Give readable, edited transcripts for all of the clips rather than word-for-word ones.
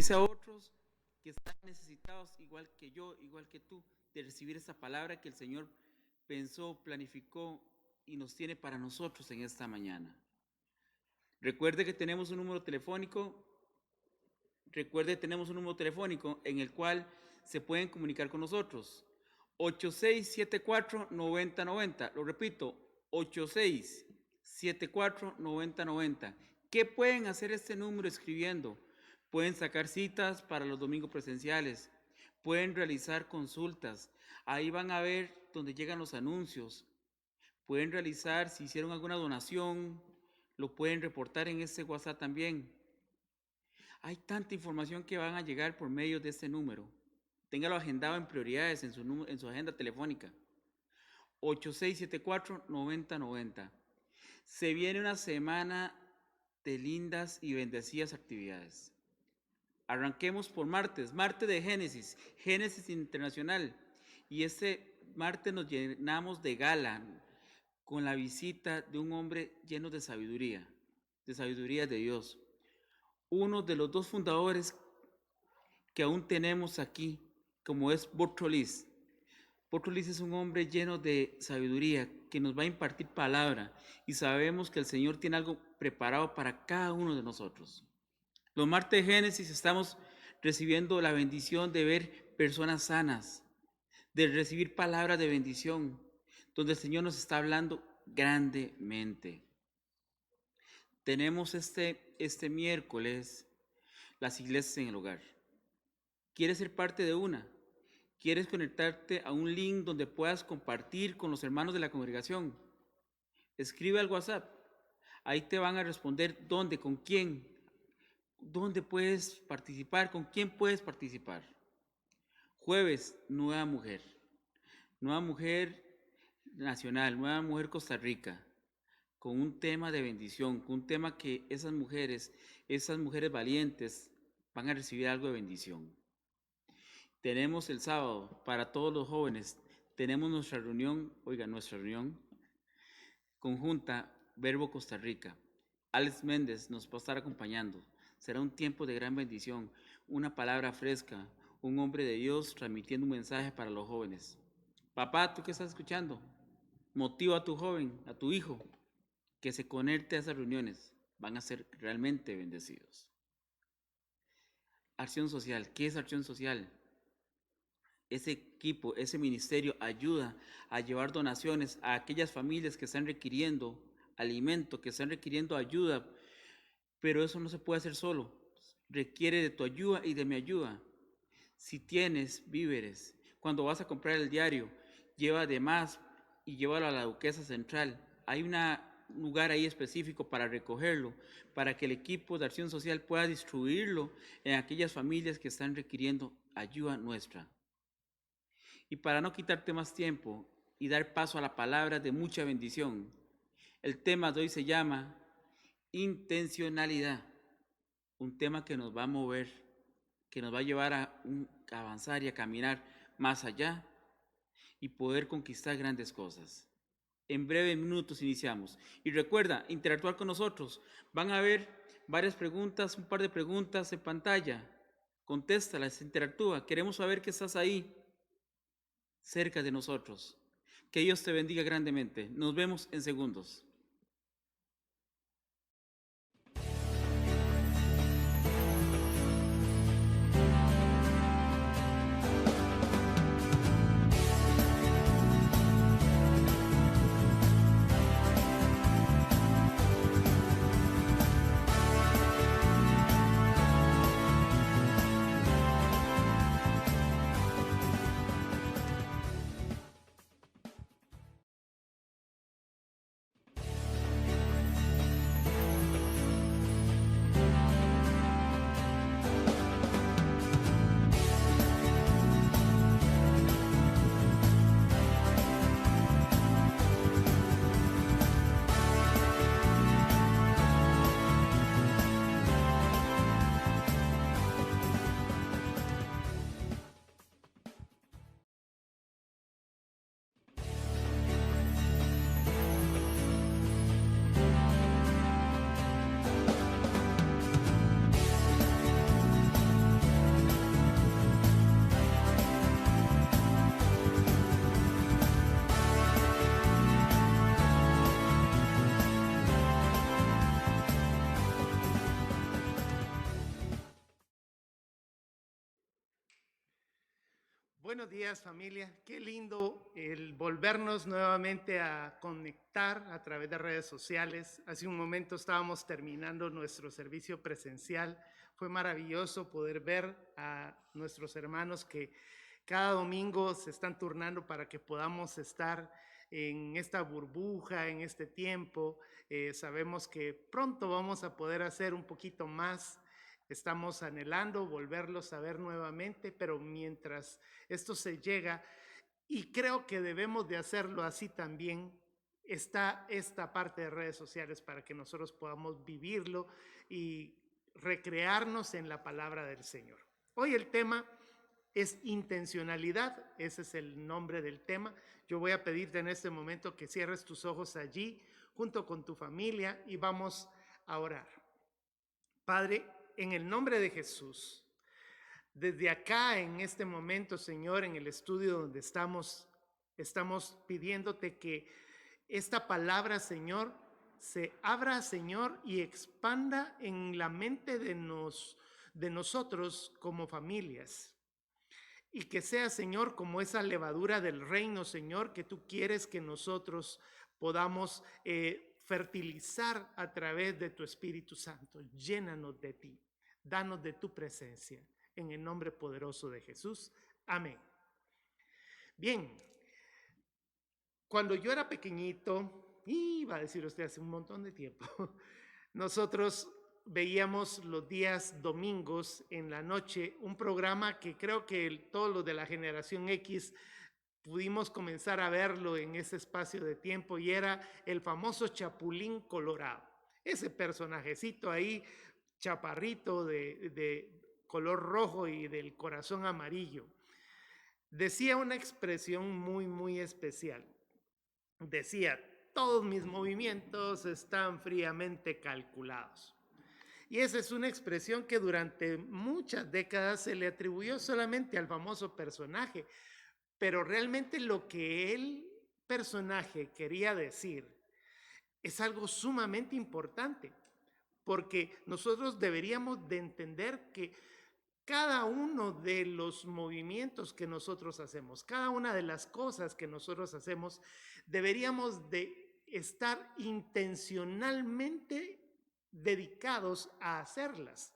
Dice a otros que están necesitados, igual que yo, igual que tú, de recibir esa palabra que el Señor pensó, planificó y nos tiene para nosotros en esta mañana. Recuerde que tenemos un número telefónico. Recuerde, tenemos un número telefónico en el cual se pueden comunicar con nosotros. 8674-9090. Lo repito, 8674-9090. ¿Qué pueden hacer este número escribiendo? Pueden sacar citas para los domingos presenciales. Pueden realizar consultas. Ahí van a ver donde llegan los anuncios. Pueden realizar, si hicieron alguna donación, lo pueden reportar en ese WhatsApp también. Hay tanta información que van a llegar por medio de este número. Téngalo agendado en prioridades en su agenda telefónica. 8674-9090. Se viene una semana de lindas y bendecidas actividades. Arranquemos por martes de Génesis, Génesis Internacional. Y este martes nos llenamos de gala con la visita de un hombre lleno de sabiduría de Dios. Uno de los dos fundadores que aún tenemos aquí, como es Bortolis. Bortolis es un hombre lleno de sabiduría que nos va a impartir palabra y sabemos que el Señor tiene algo preparado para cada uno de nosotros. Los martes de Génesis estamos recibiendo la bendición de ver personas sanas, de recibir palabras de bendición, donde el Señor nos está hablando grandemente. Tenemos este miércoles las iglesias en el hogar. ¿Quieres ser parte de una? ¿Quieres conectarte a un link donde puedas compartir con los hermanos de la congregación? Escribe al WhatsApp. Ahí te van a responder dónde, con quién, dónde puedes participar, con quién puedes participar. Jueves, nueva mujer nacional, nueva mujer Costa Rica, con un tema de bendición, con un tema que esas mujeres valientes van a recibir algo de bendición. Tenemos el sábado para todos los jóvenes, tenemos nuestra reunión conjunta Verbo Costa Rica. Alex Méndez nos va a estar acompañando. Será un tiempo de gran bendición, una palabra fresca, un hombre de Dios transmitiendo un mensaje para los jóvenes. Papá, tú que estás escuchando, motiva a tu joven, a tu hijo, que se conecte a esas reuniones. Van a ser realmente bendecidos. Acción social. ¿Qué es acción social? Ese equipo, ese ministerio ayuda a llevar donaciones a aquellas familias que están requiriendo alimento, que están requiriendo ayuda, pero eso no se puede hacer solo. Requiere de tu ayuda y de mi ayuda. Si tienes víveres, cuando vas a comprar el diario, lleva de más y llévalo a la Duquesa Central. Hay un lugar ahí específico para recogerlo, para que el equipo de acción social pueda distribuirlo en aquellas familias que están requiriendo ayuda nuestra. Y para no quitarte más tiempo y dar paso a la palabra de mucha bendición, el tema de hoy se llama intencionalidad, un tema que nos va a mover, que nos va a llevar a avanzar y a caminar más allá y poder conquistar grandes cosas. En breves minutos iniciamos. Y recuerda, interactuar con nosotros. Van a haber varias preguntas, un par de preguntas en pantalla. Contéstalas, interactúa. Queremos saber que estás ahí, cerca de nosotros. Que Dios te bendiga grandemente. Nos vemos en segundos. Buenos días, familia. Qué lindo el volvernos nuevamente a conectar a través de redes sociales. Hace un momento estábamos terminando nuestro servicio presencial. Fue maravilloso poder ver a nuestros hermanos que cada domingo se están turnando para que podamos estar en esta burbuja, en este tiempo. Sabemos que pronto vamos a poder hacer un poquito más. Estamos anhelando volverlos a ver nuevamente, pero mientras esto se llega, y creo que debemos de hacerlo así también, está esta parte de redes sociales para que nosotros podamos vivirlo y recrearnos en la palabra del Señor. Hoy el tema es intencionalidad, ese es el nombre del tema. Yo voy a pedirte en este momento que cierres tus ojos allí junto con tu familia y vamos a orar. Padre, en el nombre de Jesús, desde acá en este momento, Señor, en el estudio donde estamos pidiéndote que esta palabra, Señor, se abra, Señor, y expanda en la mente de nosotros como familias. Y que sea, Señor, como esa levadura del reino, Señor, que tú quieres que nosotros podamos fertilizar a través de tu Espíritu Santo. Llénanos de ti, danos de tu presencia. En el nombre poderoso de Jesús. Amén. Bien, cuando yo era pequeñito, iba a decir usted hace un montón de tiempo, nosotros veíamos los días domingos en la noche un programa que creo que todos los de la generación X pudimos comenzar a verlo en ese espacio de tiempo, y era el famoso Chapulín Colorado. Ese personajecito ahí, chaparrito de color rojo y del corazón amarillo, decía una expresión muy especial. Decía: todos mis movimientos están fríamente calculados. Y esa es una expresión que durante muchas décadas se le atribuyó solamente al famoso personaje, pero realmente lo que el personaje quería decir es algo sumamente importante, porque nosotros deberíamos de entender que cada uno de los movimientos que nosotros hacemos, cada una de las cosas que nosotros hacemos, deberíamos de estar intencionalmente dedicados a hacerlas.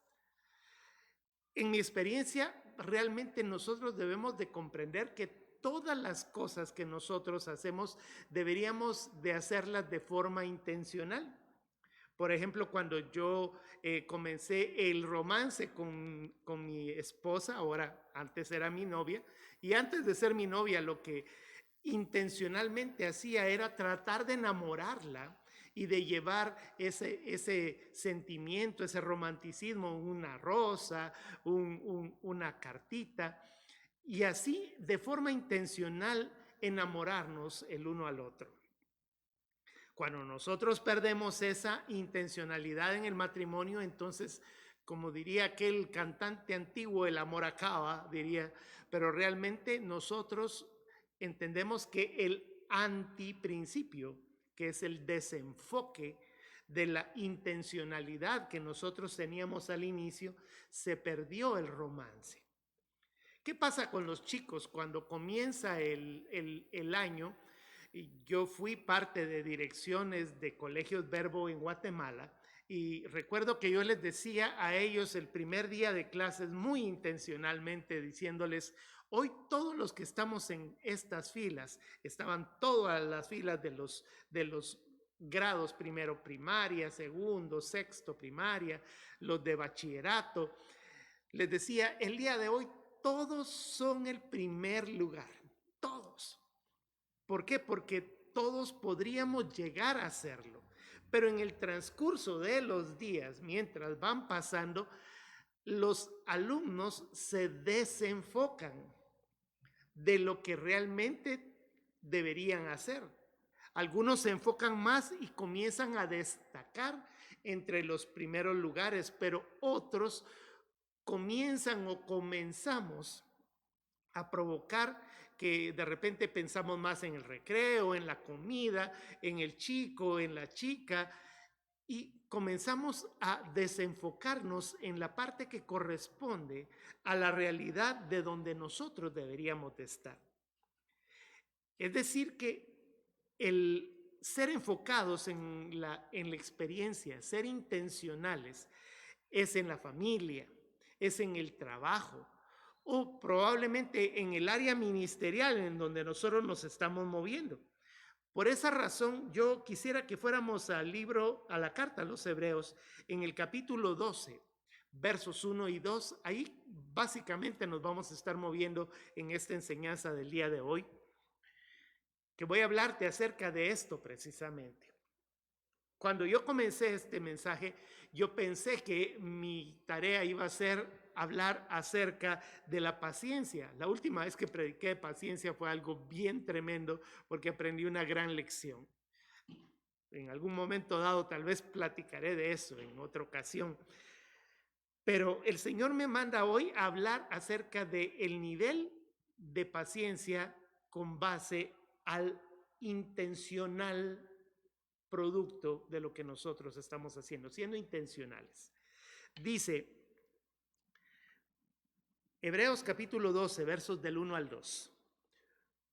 En mi experiencia, realmente nosotros debemos de comprender que todas las cosas que nosotros hacemos deberíamos de hacerlas de forma intencional. Por ejemplo, cuando yo comencé el romance con mi esposa, ahora antes era mi novia, y antes de ser mi novia lo que intencionalmente hacía era tratar de enamorarla y de llevar ese sentimiento, ese romanticismo, una rosa, una cartita, y así de forma intencional enamorarnos el uno al otro. Cuando nosotros perdemos esa intencionalidad en el matrimonio, entonces, como diría aquel cantante antiguo, el amor acaba, diría, pero realmente nosotros entendemos que el antiprincipio, que es el desenfoque de la intencionalidad que nosotros teníamos al inicio, se perdió el romance. ¿Qué pasa con los chicos cuando comienza el año? Yo fui parte de direcciones de colegios Verbo en Guatemala, y recuerdo que yo les decía a ellos el primer día de clases muy intencionalmente diciéndoles: hoy todos los que estamos en estas filas, estaban todas las filas de los grados, primero primaria, segundo, sexto primaria, los de bachillerato, les decía: el día de hoy todos son el primer lugar, todos. ¿Por qué? Porque todos podríamos llegar a hacerlo, pero en el transcurso de los días, mientras van pasando, los alumnos se desenfocan de lo que realmente deberían hacer. Algunos se enfocan más y comienzan a destacar entre los primeros lugares, pero otros comienzan o comenzamos a provocar que de repente pensamos más en el recreo, en la comida, en el chico, en la chica, y comenzamos a desenfocarnos en la parte que corresponde a la realidad de donde nosotros deberíamos de estar. Es decir, que el ser enfocados en la experiencia, ser intencionales, es en la familia, es en el trabajo o probablemente en el área ministerial en donde nosotros nos estamos moviendo. Por esa razón, yo quisiera que fuéramos al libro, a la carta a los Hebreos, en el capítulo 12, versos 1 y 2. Ahí básicamente nos vamos a estar moviendo en esta enseñanza del día de hoy, que voy a hablarte acerca de esto precisamente. Cuando yo comencé este mensaje, yo pensé que mi tarea iba a ser hablar acerca de la paciencia. La última vez que prediqué de paciencia fue algo bien tremendo porque aprendí una gran lección. En algún momento dado tal vez platicaré de eso en otra ocasión. Pero el Señor me manda hoy a hablar acerca del nivel de paciencia con base al intencional producto de lo que nosotros estamos haciendo, siendo intencionales. Dice Hebreos capítulo 12, versos del 1 al 2.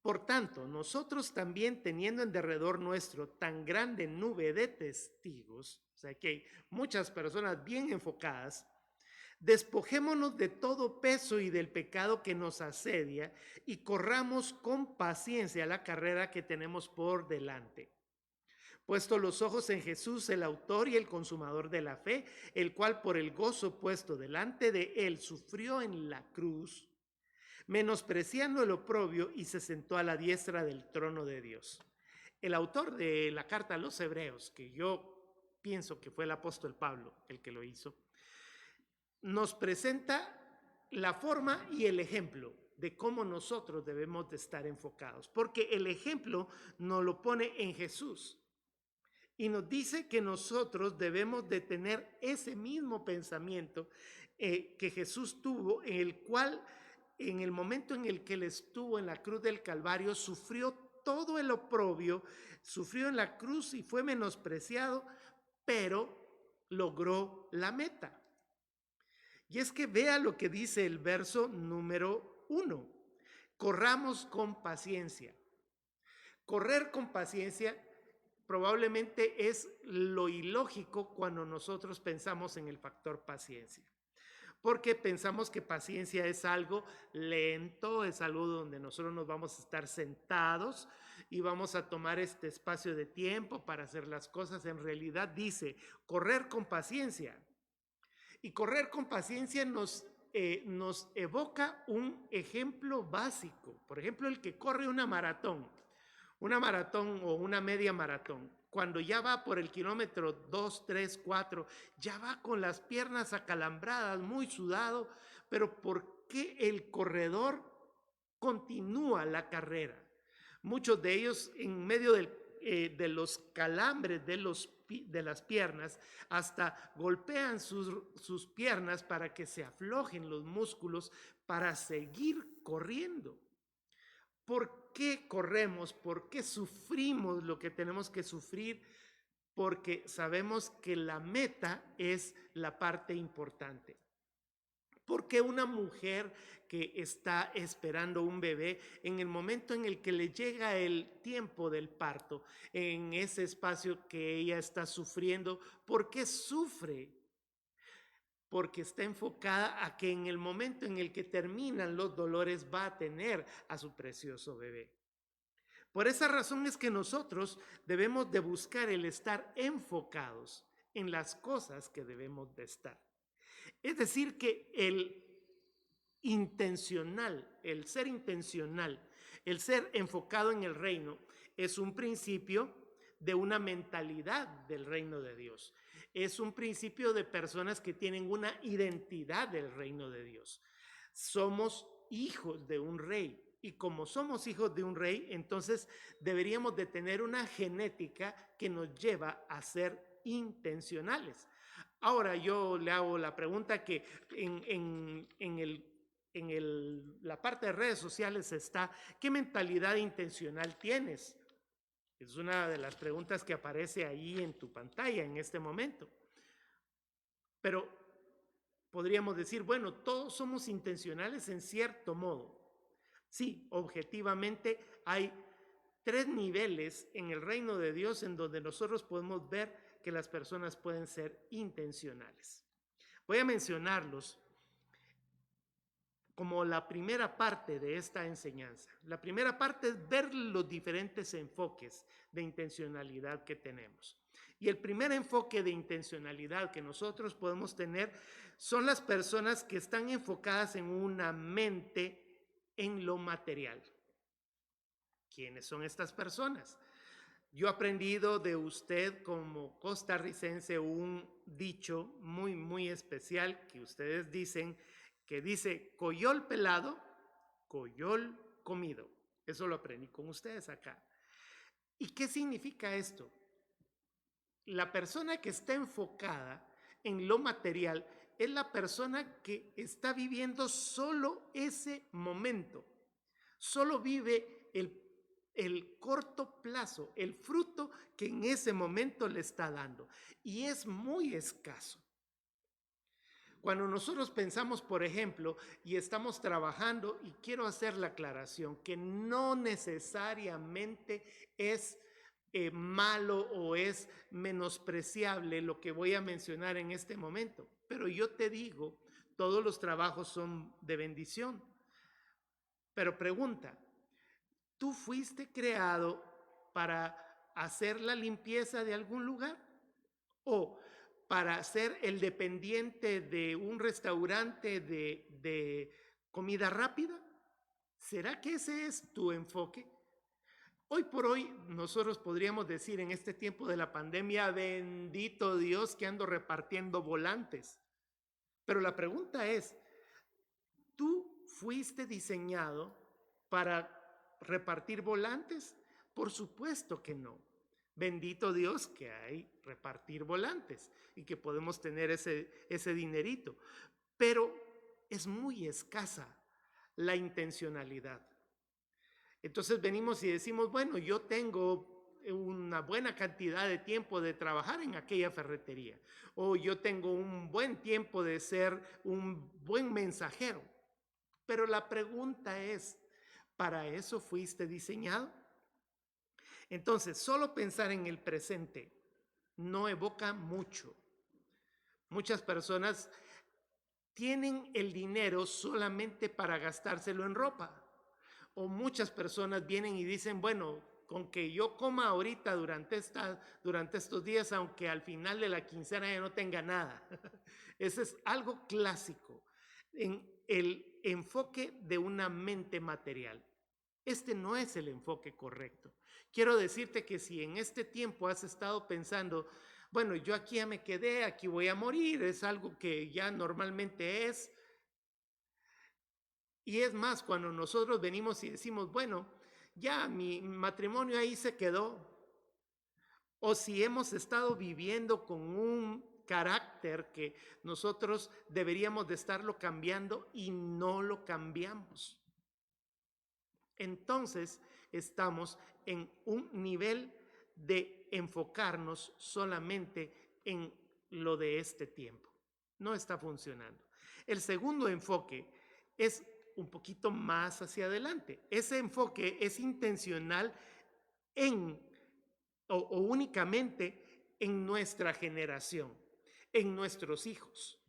Por tanto, nosotros también teniendo en derredor nuestro tan grande nube de testigos, o sea que hay muchas personas bien enfocadas, despojémonos de todo peso y del pecado que nos asedia y corramos con paciencia la carrera que tenemos por delante. Puesto los ojos en Jesús, el autor y el consumador de la fe, el cual por el gozo puesto delante de él sufrió en la cruz, menospreciando el oprobio, y se sentó a la diestra del trono de Dios. El autor de la carta a los Hebreos, que yo pienso que fue el apóstol Pablo el que lo hizo, nos presenta la forma y el ejemplo de cómo nosotros debemos de estar enfocados, porque el ejemplo nos lo pone en Jesús. Y nos dice que nosotros debemos de tener ese mismo pensamiento que Jesús tuvo, en el cual, en el momento en el que él estuvo en la cruz del Calvario, sufrió todo el oprobio, sufrió en la cruz y fue menospreciado, pero logró la meta. Y es que vea lo que dice el verso número 1. Corramos con paciencia. Correr con paciencia probablemente es lo ilógico cuando nosotros pensamos en el factor paciencia, porque pensamos que paciencia es algo lento, es algo donde nosotros nos vamos a estar sentados y vamos a tomar este espacio de tiempo para hacer las cosas. En realidad dice correr con paciencia, y correr con paciencia nos evoca un ejemplo básico. Por ejemplo, el que corre una maratón o una media maratón, cuando ya va por el kilómetro 2, 3, 4, ya va con las piernas acalambradas, muy sudado, pero ¿por qué el corredor continúa la carrera? Muchos de ellos en medio de los calambres de las piernas, hasta golpean sus piernas para que se aflojen los músculos para seguir corriendo. ¿Por qué corremos? ¿Por qué sufrimos lo que tenemos que sufrir? Porque sabemos que la meta es la parte importante. Porque una mujer que está esperando un bebé, en el momento en el que le llega el tiempo del parto, en ese espacio que ella está sufriendo, ¿por qué sufre? Porque está enfocada a que en el momento en el que terminan los dolores va a tener a su precioso bebé. Por esa razón es que nosotros debemos de buscar el estar enfocados en las cosas que debemos de estar. Es decir, que el ser intencional, el ser enfocado en el reino, es un principio de una mentalidad del reino de Dios. Es un principio de personas que tienen una identidad del reino de Dios. Somos hijos de un rey. Y como somos hijos de un rey, entonces deberíamos de tener una genética que nos lleva a ser intencionales. Ahora yo le hago la pregunta que la parte de redes sociales está: ¿qué mentalidad intencional tienes? Es una de las preguntas que aparece ahí en tu pantalla en este momento. Pero podríamos decir, bueno, todos somos intencionales en cierto modo. Sí, objetivamente hay 3 niveles en el reino de Dios en donde nosotros podemos ver que las personas pueden ser intencionales. Voy a mencionarlos como la primera parte de esta enseñanza. La primera parte es ver los diferentes enfoques de intencionalidad que tenemos. Y el primer enfoque de intencionalidad que nosotros podemos tener son las personas que están enfocadas en una mente en lo material. ¿Quiénes son estas personas? Yo he aprendido de usted como costarricense un dicho muy especial que ustedes dicen, que dice, coyol pelado, coyol comido. Eso lo aprendí con ustedes acá. ¿Y qué significa esto? La persona que está enfocada en lo material es la persona que está viviendo solo ese momento. Solo vive el corto plazo, el fruto que en ese momento le está dando. Y es muy escaso. Cuando nosotros pensamos, por ejemplo, y estamos trabajando, y quiero hacer la aclaración, que no necesariamente es malo o es menospreciable lo que voy a mencionar en este momento, pero yo te digo, todos los trabajos son de bendición. Pero pregunta, ¿tú fuiste creado para hacer la limpieza de algún lugar? ¿O para ser el dependiente de un restaurante de comida rápida? ¿Será que ese es tu enfoque? Hoy por hoy nosotros podríamos decir en este tiempo de la pandemia, bendito Dios que ando repartiendo volantes. Pero la pregunta es, ¿tú fuiste diseñado para repartir volantes? Por supuesto que no. Bendito Dios que hay repartir volantes y que podemos tener ese dinerito. Pero es muy escasa la intencionalidad. Entonces venimos y decimos, bueno, yo tengo una buena cantidad de tiempo de trabajar en aquella ferretería, o yo tengo un buen tiempo de ser un buen mensajero. Pero la pregunta es, ¿para eso fuiste diseñado? Entonces, solo pensar en el presente no evoca mucho. Muchas personas tienen el dinero solamente para gastárselo en ropa. O muchas personas vienen y dicen, bueno, con que yo coma ahorita durante estos días, aunque al final de la quincena ya no tenga nada. Ese es algo clásico en el enfoque de una mente material. Este no es el enfoque correcto. Quiero decirte que si en este tiempo has estado pensando, bueno, yo aquí ya me quedé, aquí voy a morir, es algo que ya normalmente es. Y es más, cuando nosotros venimos y decimos, bueno, ya mi matrimonio ahí se quedó. O si hemos estado viviendo con un carácter que nosotros deberíamos de estarlo cambiando y no lo cambiamos. Entonces estamos en un nivel de enfocarnos solamente en lo de este tiempo. No está funcionando. El segundo enfoque es un poquito más hacia adelante. Ese enfoque es intencional o únicamente en nuestra generación, en nuestros hijos.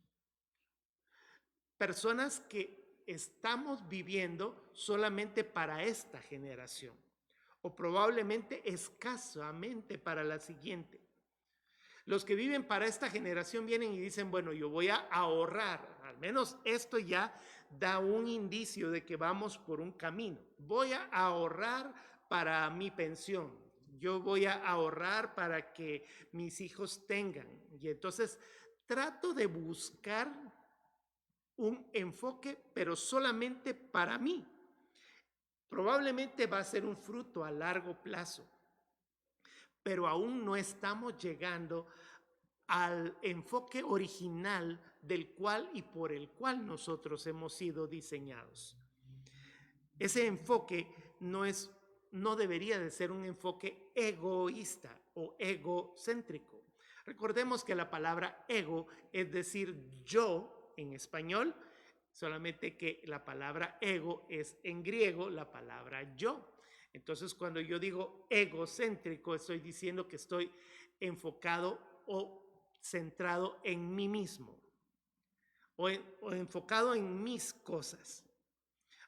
Personas que estamos viviendo solamente para esta generación o probablemente escasamente para la siguiente. Los que viven para esta generación vienen y dicen, bueno, yo voy a ahorrar, al menos esto ya da un indicio de que vamos por un camino. Voy a ahorrar para mi pensión, yo voy a ahorrar para que mis hijos tengan. Y entonces trato de buscar un enfoque, pero solamente para mí. Probablemente va a ser un fruto a largo plazo, pero aún no estamos llegando al enfoque original del cual y por el cual nosotros hemos sido diseñados. Ese enfoque no es no debería de ser un enfoque egoísta o egocéntrico. Recordemos que la palabra ego es decir yo en español, solamente que la palabra ego es en griego la palabra yo. Entonces, cuando yo digo egocéntrico, estoy diciendo que estoy enfocado o centrado en mí mismo o enfocado en mis cosas.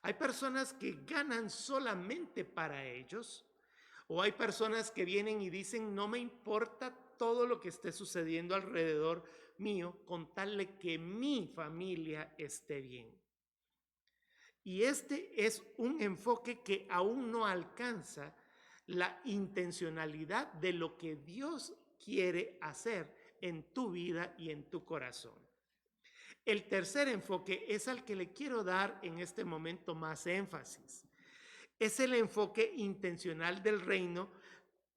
Hay personas que ganan solamente para ellos, o hay personas que vienen y dicen, no me importa todo lo que esté sucediendo alrededor mío, con tal de que mi familia esté bien. Y este es un enfoque que aún no alcanza la intencionalidad de lo que Dios quiere hacer en tu vida y en tu corazón. El tercer enfoque es al que le quiero dar en este momento más énfasis. Es el enfoque intencional del reino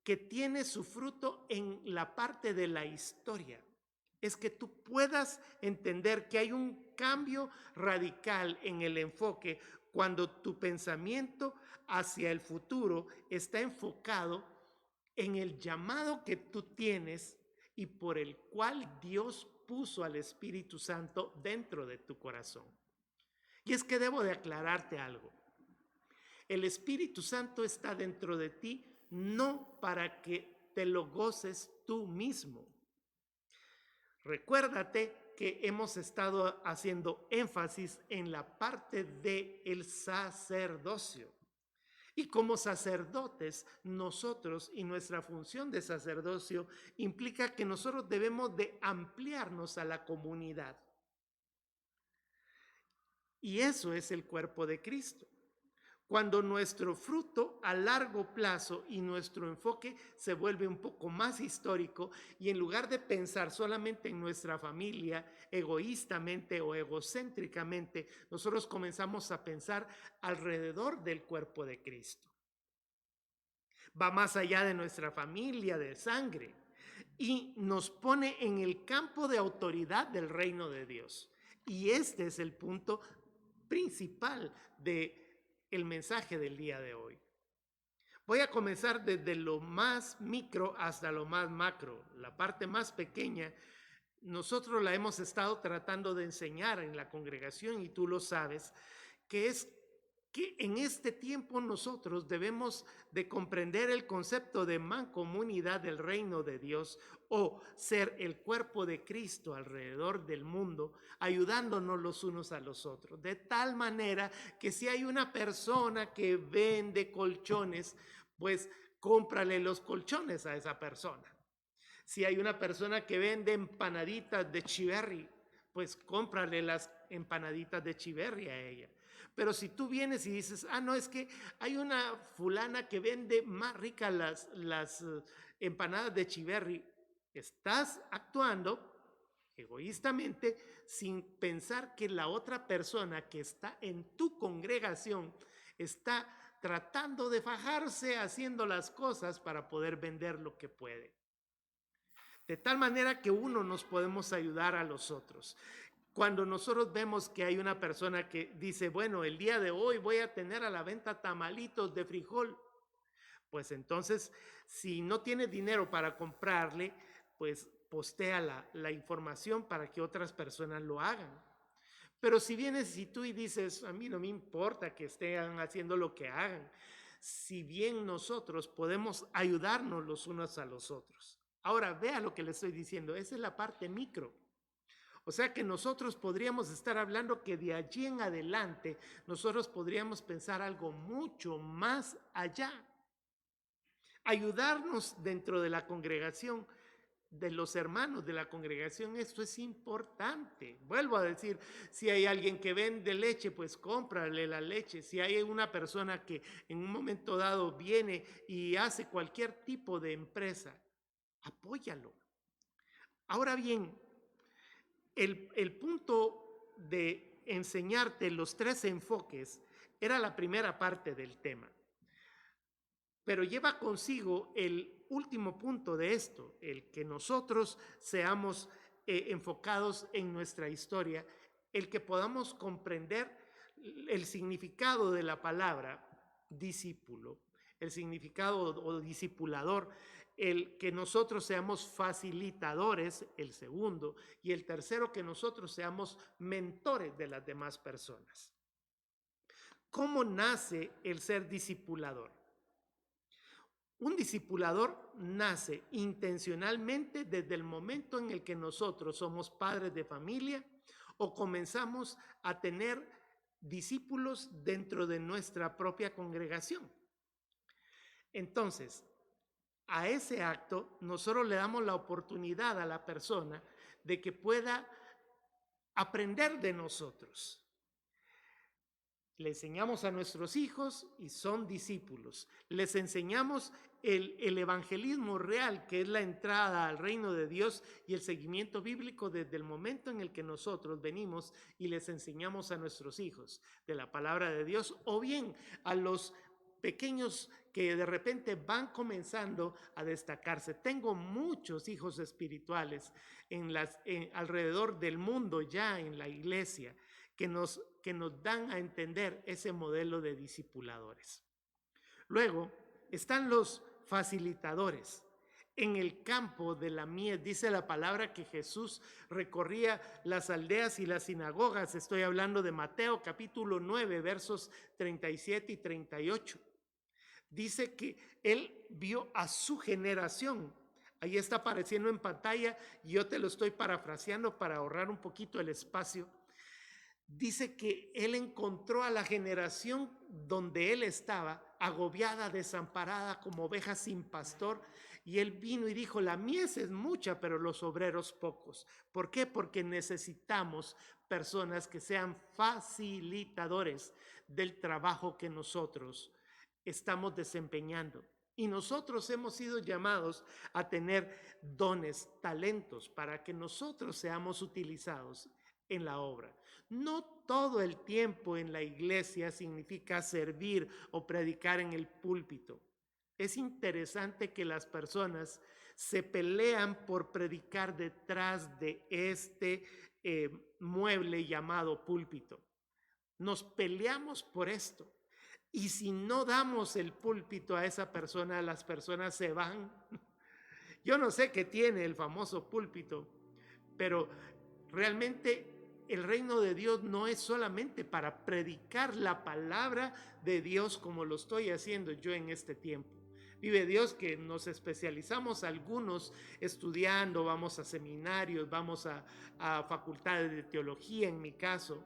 que tiene su fruto en la parte de la historia. Es que tú puedas entender que hay un cambio radical en el enfoque cuando tu pensamiento hacia el futuro está enfocado en el llamado que tú tienes y por el cual Dios puso al Espíritu Santo dentro de tu corazón. Y es que debo de aclararte algo. El Espíritu Santo está dentro de ti no para que te lo goces tú mismo. Recuérdate que hemos estado haciendo énfasis en la parte del sacerdocio. Y como sacerdotes, nosotros y nuestra función de sacerdocio implica que nosotros debemos de ampliarnos a la comunidad. Y eso es el cuerpo de Cristo. Cuando nuestro fruto a largo plazo y nuestro enfoque se vuelve un poco más histórico y en lugar de pensar solamente en nuestra familia egoístamente o egocéntricamente, nosotros comenzamos a pensar alrededor del cuerpo de Cristo. Va más allá de nuestra familia de sangre y nos pone en el campo de autoridad del reino de Dios. Y este es el punto principal de el mensaje del día de hoy. Voy a comenzar desde lo más micro hasta lo más macro. La parte más pequeña, nosotros la hemos estado tratando de enseñar en la congregación y tú lo sabes, que es que en este tiempo nosotros debemos de comprender el concepto de mancomunidad del reino de Dios o ser el cuerpo de Cristo alrededor del mundo, ayudándonos los unos a los otros. De tal manera que si hay una persona que vende colchones, pues cómprale los colchones a esa persona. Si hay una persona que vende empanaditas de chiverri, pues cómprale las empanaditas de chiverri a ella. Pero si tú vienes y dices, no, es que hay una fulana que vende más ricas las empanadas de chiverri, estás actuando egoístamente sin pensar que la otra persona que está en tu congregación está tratando de fajarse haciendo las cosas para poder vender lo que puede. De tal manera que uno nos podemos ayudar a los otros. Cuando nosotros vemos que hay una persona que dice, bueno, el día de hoy voy a tener a la venta tamalitos de frijol, pues entonces, si no tiene dinero para comprarle, pues postea la información para que otras personas lo hagan. Pero si vienes y tú y dices, a mí no me importa que estén haciendo lo que hagan, si bien nosotros podemos ayudarnos los unos a los otros. Ahora, vea lo que le estoy diciendo, esa es la parte micro. O sea que nosotros podríamos estar hablando que de allí en adelante nosotros podríamos pensar algo mucho más allá. Ayudarnos dentro de la congregación, de los hermanos de la congregación, esto es importante. Vuelvo a decir, si hay alguien que vende leche, pues cómprale la leche. Si hay una persona que en un momento dado viene y hace cualquier tipo de empresa, apóyalo. Ahora bien, el punto de enseñarte los tres enfoques era la primera parte del tema. Pero lleva consigo el último punto de esto, el que nosotros seamos enfocados en nuestra historia, el que podamos comprender el significado de la palabra discípulo, el significado o discipulador, el que nosotros seamos facilitadores, el segundo, y el tercero, que nosotros seamos mentores de las demás personas. ¿Cómo nace el ser discipulador? Un discipulador nace intencionalmente desde el momento en el que nosotros somos padres de familia o comenzamos a tener discípulos dentro de nuestra propia congregación. Entonces, a ese acto nosotros le damos la oportunidad a la persona de que pueda aprender de nosotros. Le enseñamos a nuestros hijos y son discípulos. Les enseñamos el evangelismo real, que es la entrada al reino de Dios y el seguimiento bíblico desde el momento en el que nosotros venimos y les enseñamos a nuestros hijos de la palabra de Dios, o bien a los pequeños que de repente van comenzando a destacarse. Tengo muchos hijos espirituales alrededor del mundo, ya en la iglesia, que nos dan a entender ese modelo de discipuladores. Luego están los facilitadores. En el campo de la mies, dice la palabra que Jesús recorría las aldeas y las sinagogas. Estoy hablando de Mateo capítulo 9, versos 37 y 38. Dice que él vio a su generación. Ahí está apareciendo en pantalla y yo te lo estoy parafraseando para ahorrar un poquito el espacio. Dice que él encontró a la generación donde él estaba, agobiada, desamparada, como oveja sin pastor, y él vino y dijo: la mies es mucha, pero los obreros pocos. ¿Por qué? Porque necesitamos personas que sean facilitadores del trabajo que nosotros estamos desempeñando. Y nosotros hemos sido llamados a tener dones, talentos, para que nosotros seamos utilizados en la obra. No todo el tiempo en la iglesia significa servir o predicar en el púlpito. Es interesante que las personas se pelean por predicar detrás de este mueble llamado púlpito. Nos peleamos por esto. Y si no damos el púlpito a esa persona, las personas se van. Yo no sé qué tiene el famoso púlpito, pero realmente el reino de Dios no es solamente para predicar la palabra de Dios como lo estoy haciendo yo en este tiempo. Vive Dios que nos especializamos algunos estudiando, vamos a seminarios, vamos a facultades de teología en mi caso,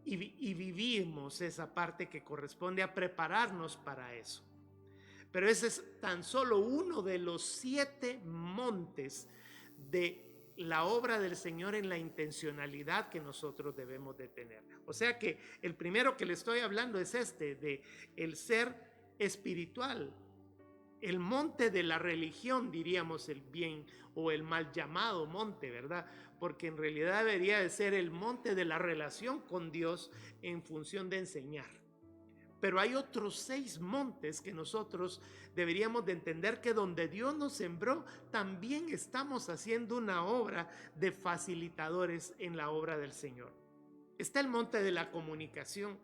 y vivimos esa parte que corresponde a prepararnos para eso. Pero ese es tan solo uno de los 7 montes de la obra del Señor en la intencionalidad que nosotros debemos de tener. O sea que el primero que le estoy hablando es de el ser espiritual, el monte de la religión, diríamos el bien o el mal llamado monte, ¿verdad? Porque en realidad debería de ser el monte de la relación con Dios en función de enseñar. Pero hay otros 6 montes que nosotros deberíamos de entender que donde Dios nos sembró, también estamos haciendo una obra de facilitadores en la obra del Señor. Está el monte de la comunicación.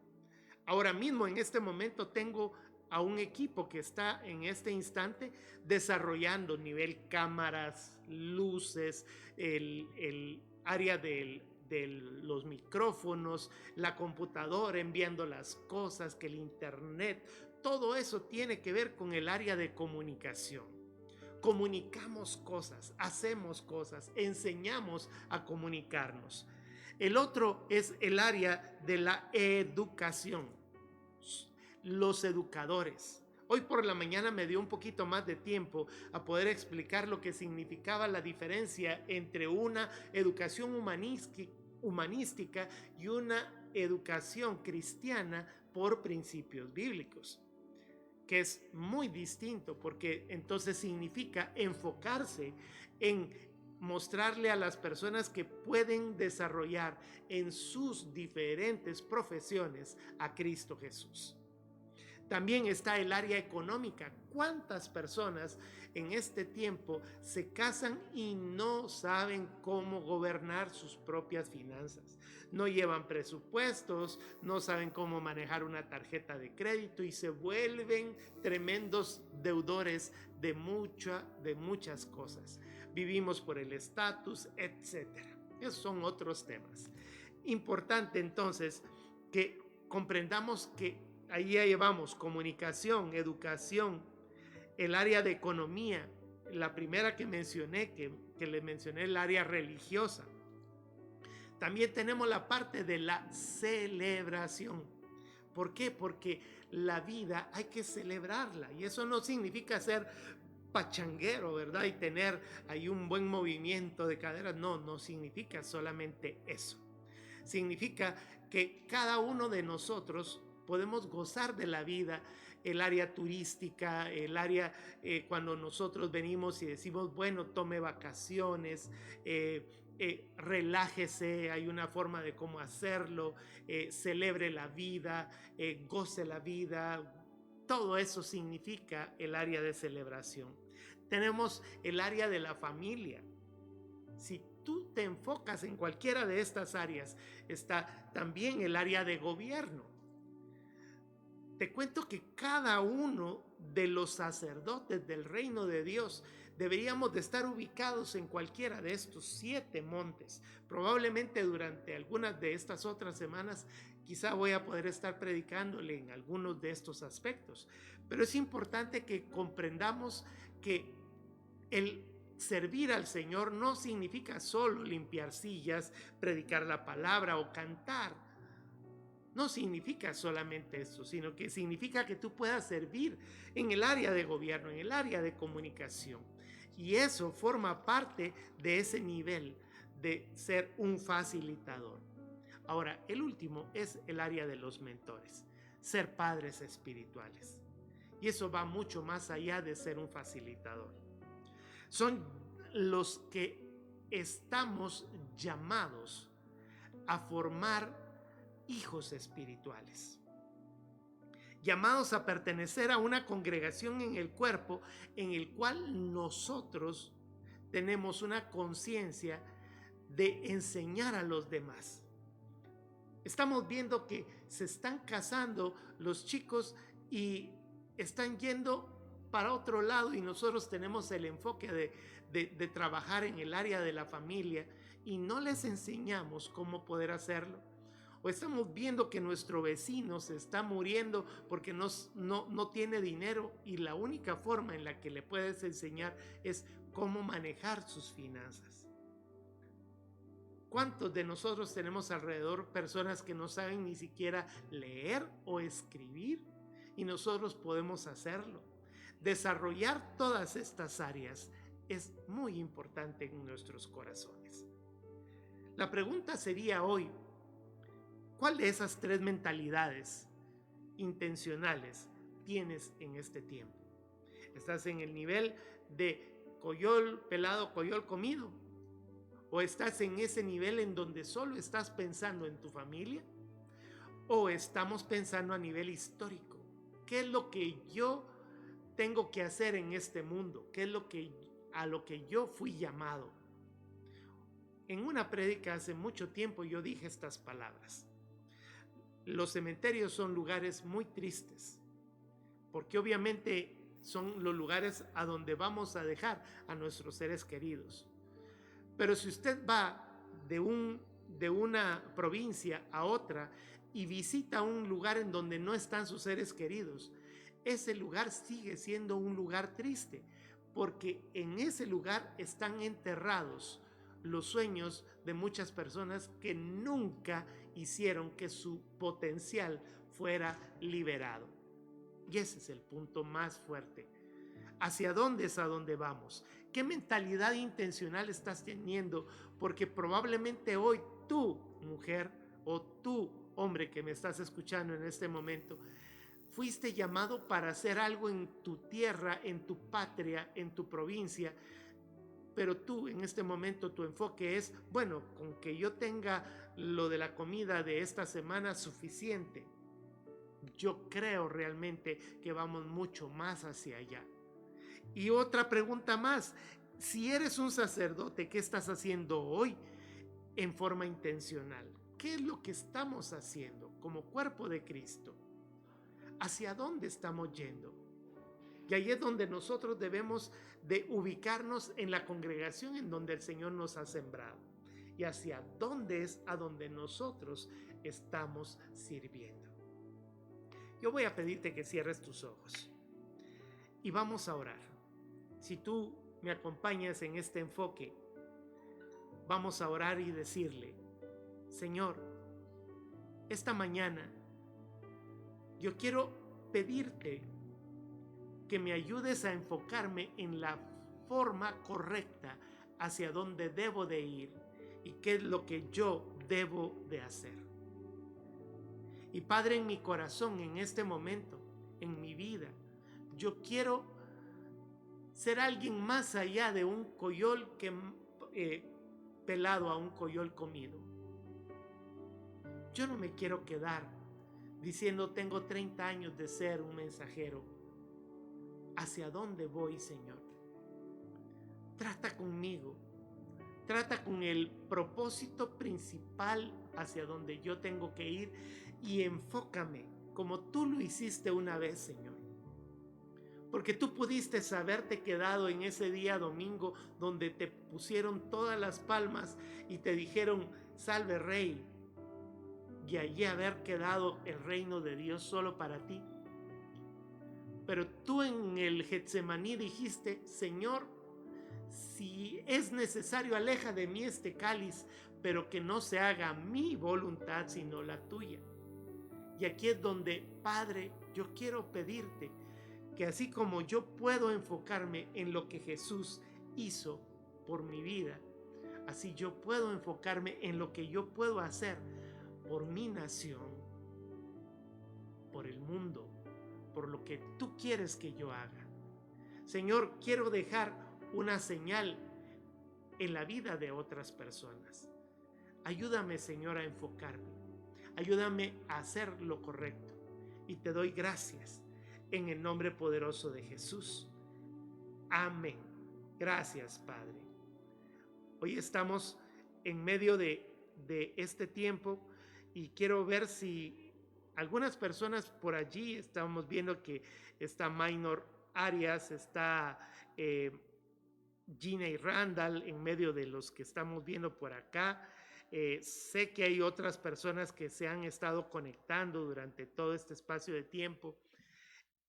Ahora mismo, en este momento, tengo a un equipo que está en este instante desarrollando nivel cámaras, luces, el área de los micrófonos, la computadora enviando las cosas, que el internet, todo eso tiene que ver con el área de comunicación. Comunicamos cosas, hacemos cosas, enseñamos a comunicarnos. El otro es el área de la educación, los educadores. Hoy por la mañana me dio un poquito más de tiempo a poder explicar lo que significaba la diferencia entre una educación humanística y una educación cristiana por principios bíblicos, que es muy distinto, porque entonces significa enfocarse en mostrarle a las personas que pueden desarrollar en sus diferentes profesiones a Cristo Jesús. También está el área económica. ¿Cuántas personas en este tiempo se casan y no saben cómo gobernar sus propias finanzas? No llevan presupuestos, no saben cómo manejar una tarjeta de crédito y se vuelven tremendos deudores de muchas cosas. Vivimos por el estatus, etcétera. Esos son otros temas. Importante entonces que comprendamos que ahí ya llevamos comunicación, educación, el área de economía, la primera que mencioné, que le mencioné, el área religiosa. También tenemos la parte de la celebración. ¿Por qué? Porque la vida hay que celebrarla y eso no significa ser pachanguero, ¿verdad? Y tener ahí un buen movimiento de caderas. No, no significa solamente eso. Significa que cada uno de nosotros podemos gozar de la vida, el área turística, el área cuando nosotros venimos y decimos, bueno, tome vacaciones, relájese, hay una forma de cómo hacerlo, celebre la vida, goce la vida. Todo eso significa el área de celebración. Tenemos el área de la familia. Si tú te enfocas en cualquiera de estas áreas, está también el área de gobierno. Te cuento que cada uno de los sacerdotes del reino de Dios deberíamos de estar ubicados en cualquiera de estos 7 montes. Probablemente durante algunas de estas otras semanas quizá voy a poder estar predicándole en algunos de estos aspectos. Pero es importante que comprendamos que el servir al Señor no significa solo limpiar sillas, predicar la palabra o cantar. No significa solamente eso, sino que significa que tú puedas servir en el área de gobierno, en el área de comunicación. Y eso forma parte de ese nivel de ser un facilitador. Ahora, el último es el área de los mentores, ser padres espirituales. Y eso va mucho más allá de ser un facilitador. Son los que estamos llamados a formar hijos espirituales, llamados a pertenecer a una congregación en el cuerpo en el cual nosotros tenemos una conciencia de enseñar a los demás. Estamos viendo que se están casando los chicos y están yendo para otro lado y nosotros tenemos el enfoque de trabajar en el área de la familia y no les enseñamos cómo poder hacerlo. O estamos viendo que nuestro vecino se está muriendo porque no tiene dinero y la única forma en la que le puedes enseñar es cómo manejar sus finanzas. ¿Cuántos de nosotros tenemos alrededor personas que no saben ni siquiera leer o escribir? Y nosotros podemos hacerlo. Desarrollar todas estas áreas es muy importante en nuestros corazones. La pregunta sería hoy, ¿cuál de esas 3 mentalidades intencionales tienes en este tiempo? ¿Estás en el nivel de coyol pelado, coyol comido? ¿O estás en ese nivel en donde solo estás pensando en tu familia? ¿O estamos pensando a nivel histórico? ¿Qué es lo que yo tengo que hacer en este mundo? ¿Qué es a lo que yo fui llamado? En una prédica hace mucho tiempo yo dije estas palabras. Los cementerios son lugares muy tristes, porque obviamente son los lugares a donde vamos a dejar a nuestros seres queridos. Pero si usted va de una provincia a otra y visita un lugar en donde no están sus seres queridos, ese lugar sigue siendo un lugar triste, porque en ese lugar están enterrados los sueños de muchas personas que nunca hicieron que su potencial fuera liberado. Y ese es el punto más fuerte. ¿Hacia dónde es a dónde vamos? ¿Qué mentalidad intencional estás teniendo? Porque probablemente hoy tú, mujer, o tú, hombre que me estás escuchando en este momento, fuiste llamado para hacer algo en tu tierra, en tu patria, en tu provincia, pero tú en este momento tu enfoque es, bueno, con que yo tenga lo de la comida de esta semana suficiente, yo creo realmente que vamos mucho más hacia allá. Y otra pregunta más, si eres un sacerdote, ¿qué estás haciendo hoy en forma intencional? ¿Qué es lo que estamos haciendo como cuerpo de Cristo? ¿Hacia dónde estamos yendo? Y ahí es donde nosotros debemos de ubicarnos en la congregación en donde el Señor nos ha sembrado. Y hacia dónde es a donde nosotros estamos sirviendo. Yo voy a pedirte que cierres tus ojos y vamos a orar. Si tú me acompañas en este enfoque, vamos a orar y decirle: Señor, esta mañana yo quiero pedirte que me ayudes a enfocarme en la forma correcta hacia dónde debo de ir y qué es lo que yo debo de hacer. Y Padre, en mi corazón, en este momento, en mi vida, yo quiero ser alguien más allá de un coyol pelado a un coyol comido. Yo no me quiero quedar diciendo tengo 30 años de ser un mensajero. ¿Hacia dónde voy, Señor? Trata conmigo. Trata con el propósito principal hacia donde yo tengo que ir y enfócame como tú lo hiciste una vez, Señor. Porque tú pudiste haberte quedado en ese día domingo donde te pusieron todas las palmas y te dijeron: salve Rey, y allí haber quedado el reino de Dios solo para ti. Pero tú en el Getsemaní dijiste: Señor, si es necesario, aleja de mí este cáliz, pero que no se haga mi voluntad sino la tuya. Y aquí es donde, Padre, yo quiero pedirte que así como yo puedo enfocarme en lo que Jesús hizo por mi vida, así yo puedo enfocarme en lo que yo puedo hacer por mi nación, por el mundo, por lo que tú quieres que yo haga. Señor, quiero dejar una señal en la vida de otras personas. Ayúdame, Señor, a enfocarme. Ayúdame a hacer lo correcto. Y te doy gracias en el nombre poderoso de Jesús. Amén. Gracias, Padre. Hoy estamos en medio de este tiempo y quiero ver si algunas personas por allí, estamos viendo que está Minor Arias, está Gina y Randall en medio de los que estamos viendo por acá. Sé que hay otras personas que se han estado conectando durante todo este espacio de tiempo.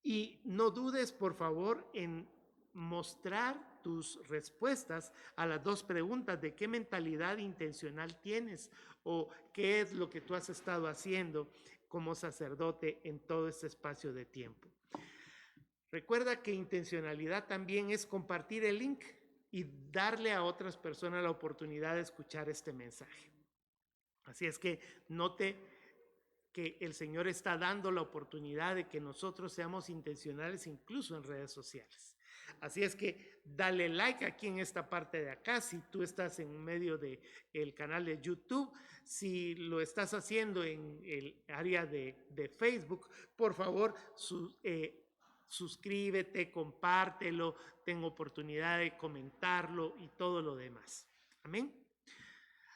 Y no dudes, por favor, en mostrar tus respuestas a las dos preguntas de qué mentalidad intencional tienes o qué es lo que tú has estado haciendo como sacerdote en todo este espacio de tiempo. Recuerda que intencionalidad también es compartir el link y darle a otras personas la oportunidad de escuchar este mensaje. Así es que note que el Señor está dando la oportunidad de que nosotros seamos intencionales incluso en redes sociales. Así es que dale like aquí en esta parte de acá, si tú estás en medio del canal de YouTube, si lo estás haciendo en el área de Facebook, por favor, suscríbete, compártelo, ten oportunidad de comentarlo y todo lo demás. Amén.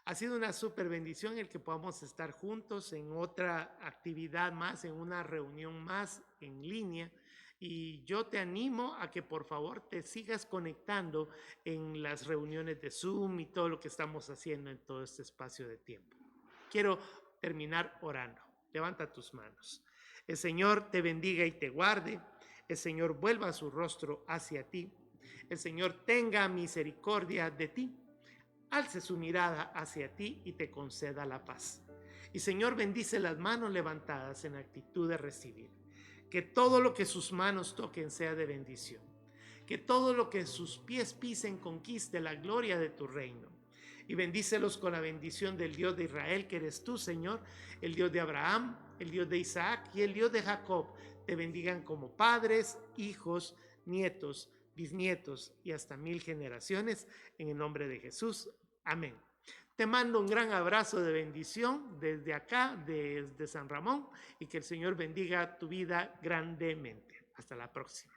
Ha sido una súper bendición el que podamos estar juntos en otra actividad más, en una reunión más en línea. Y yo te animo a que por favor te sigas conectando en las reuniones de Zoom y todo lo que estamos haciendo en todo este espacio de tiempo. Quiero terminar orando. Levanta tus manos. El Señor te bendiga y te guarde. El Señor vuelva su rostro hacia ti. El Señor tenga misericordia de ti. Alce su mirada hacia ti y te conceda la paz. Y Señor, bendice las manos levantadas en actitud de recibir. Que todo lo que sus manos toquen sea de bendición. Que todo lo que sus pies pisen conquiste la gloria de tu reino. Y bendícelos con la bendición del Dios de Israel, que eres tú, Señor, el Dios de Abraham, el Dios de Isaac y el Dios de Jacob. Te bendigan como padres, hijos, nietos, bisnietos y hasta 1000 generaciones, en el nombre de Jesús. Amén. Te mando un gran abrazo de bendición desde acá, desde San Ramón, y que el Señor bendiga tu vida grandemente. Hasta la próxima.